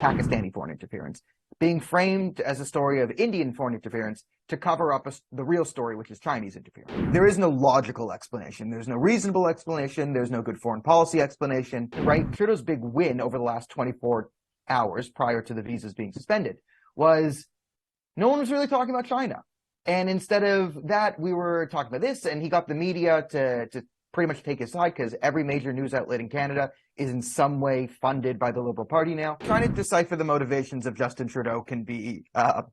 Pakistani foreign interference, being framed as a story of Indian foreign interference to cover up the real story, which is Chinese interference. There is no logical explanation. There's no reasonable explanation. There's no good foreign policy explanation, right? Trudeau's big win over the last 24 hours prior to the visas being suspended was no one was really talking about China. And instead of that, we were talking about this, and he got the media to pretty much take his side because every major news outlet in Canada is in some way funded by the Liberal Party now. Trying to decipher the motivations of Justin Trudeau can be a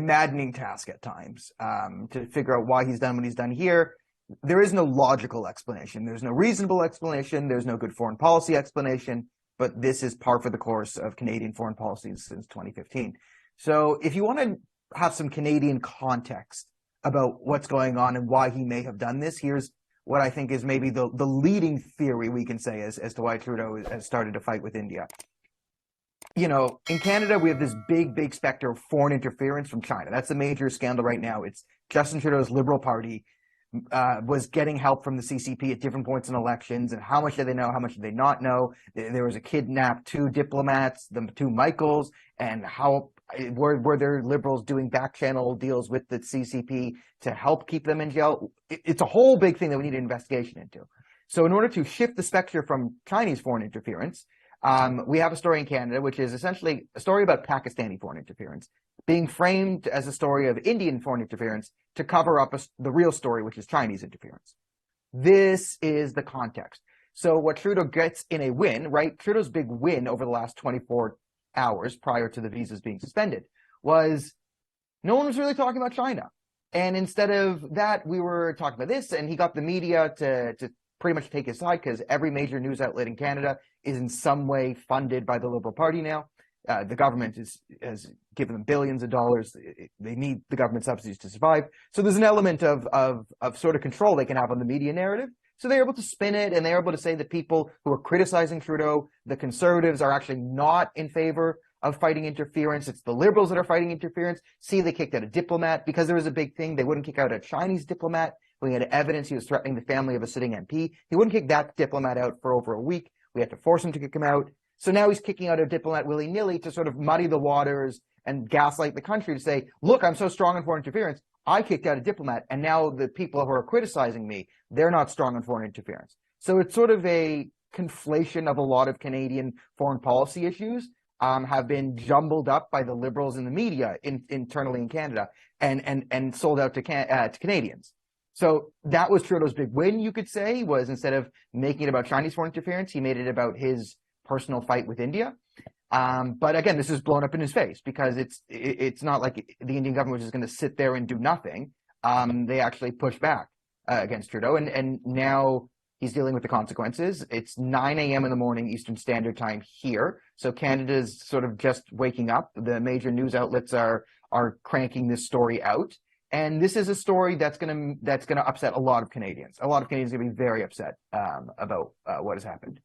maddening task at times, to figure out why he's done what he's done here. There is no logical explanation. There's no reasonable explanation. There's no good foreign policy explanation, but this is par for the course of Canadian foreign policy since 2015. So if you want to have some Canadian context about what's going on and why he may have done this, here's what I think is maybe the leading theory we can say as to why Trudeau has started to fight with India. You know, in Canada, we have this big spectre of foreign interference from China. That's the major scandal right now. It's Justin Trudeau's Liberal Party was getting help from the CCP at different points in elections. And how much did they know? How much did they not know? There was a kidnapped 2 diplomats, the 2 Michaels, and how were there Liberals doing back channel deals with the CCP to help keep them in jail? It's a whole big thing that we need an investigation into. So in order to shift the spectre from Chinese foreign interference, we have a story in Canada, which is essentially a story about Pakistani foreign interference, being framed as a story of Indian foreign interference to cover up the real story, which is Chinese interference. This is the context. So what Trudeau gets in a win, right? Trudeau's big win over the last 24 hours prior to the visas being suspended was no one was really talking about China. And instead of that, we were talking about this, and he got the media to pretty much take his side because every major news outlet in Canada is in some way funded by the Liberal Party now. The government has given them billions of dollars. They need the government subsidies to survive. So there's an element of sort of control they can have on the media narrative. So they're able to spin it, and they're able to say that people who are criticizing Trudeau, the Conservatives, are actually not in favor of fighting interference. It's the Liberals that are fighting interference. See, they kicked out a diplomat because there was a big thing. They wouldn't kick out a Chinese diplomat. We had evidence he was threatening the family of a sitting MP. He wouldn't kick that diplomat out for over a week. We had to force him to kick him out. So now he's kicking out a diplomat willy-nilly to sort of muddy the waters and gaslight the country to say, look, I'm so strong on foreign interference. I kicked out a diplomat, and now the people who are criticizing me, they're not strong on foreign interference. So it's sort of a conflation of a lot of Canadian foreign policy issues have been jumbled up by the Liberals in the media internally in Canada and sold out to Canadians. So that was Trudeau's big win, you could say, was instead of making it about Chinese foreign interference, he made it about his personal fight with India. But again, this is blown up in his face because it's not like the Indian government was just going to sit there and do nothing. They actually pushed back against Trudeau, and now he's dealing with the consequences. It's 9 a.m. in the morning Eastern Standard Time here, so Canada's sort of just waking up. The major news outlets are cranking this story out, and this is a story that's gonna upset a lot of Canadians. A lot of Canadians are going to be very upset about what has happened.